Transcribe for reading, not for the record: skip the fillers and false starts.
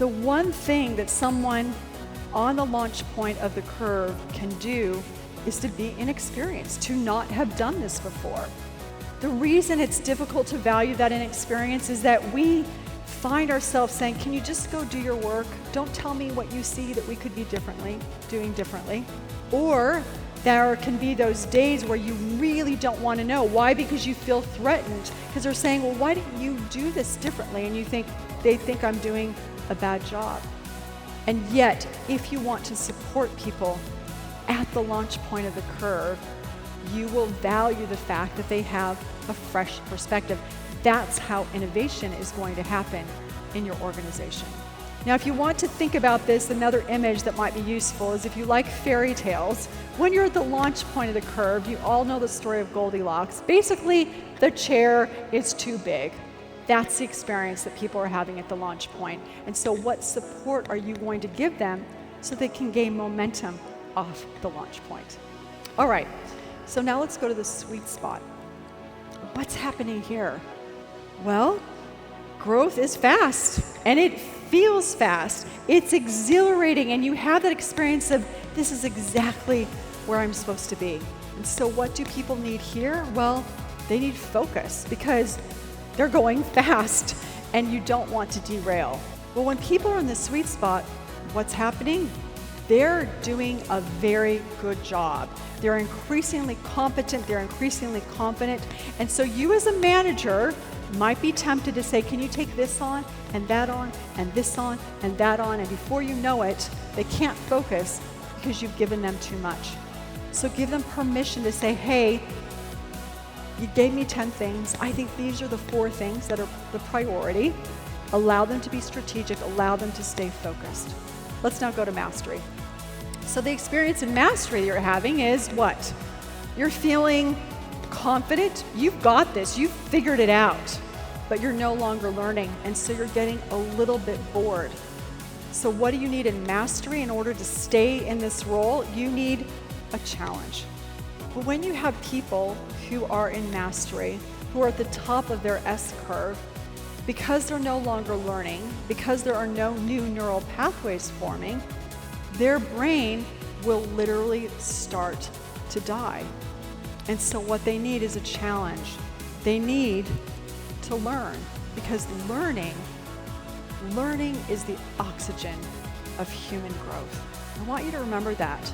the one thing that someone on the launch point of the curve can do is to be inexperienced, to not have done this before. The reason it's difficult to value that inexperience is that we find ourselves saying, can you just go do your work? Don't tell me what you see that we could be doing differently. Or there can be those days where you really don't want to know. Why? Because you feel threatened. Because they're saying, well, why didn't you do this differently? And they think I'm doing a bad job. And yet, if you want to support people at the launch point of the curve, you will value the fact that they have a fresh perspective. That's how innovation is going to happen in your organization. Now, if you want to think about this, another image that might be useful is if you like fairy tales, when you're at the launch point of the curve, you all know the story of Goldilocks. Basically, the chair is too big. That's the experience that people are having at the launch point. And so what support are you going to give them so they can gain momentum off the launch point? All right, so now let's go to the sweet spot. What's happening here? Well, growth is fast, and it feels fast. It's exhilarating, and you have that experience of, this is exactly where I'm supposed to be. And so what do people need here? Well, they need focus, because they're going fast, and you don't want to derail. Well, when people are in the sweet spot, what's happening? They're doing a very good job. They're increasingly competent, they're increasingly confident, and so you as a manager might be tempted to say, can you take this on, and that on, and this on, and that on, and before you know it, they can't focus because you've given them too much. So give them permission to say, hey, you gave me 10 things. I think these are the 4 things that are the priority. Allow them to be strategic, allow them to stay focused. Let's now go to mastery. So the experience in mastery that you're having is what? You're feeling confident, you've got this, you've figured it out, but you're no longer learning, and so you're getting a little bit bored. So what do you need in mastery in order to stay in this role? You need a challenge. But when you have people who are in mastery, who are at the top of their S curve, because they're no longer learning, because there are no new neural pathways forming, their brain will literally start to die. And so what they need is a challenge. They need to learn, because learning is the oxygen of human growth. I want you to remember that.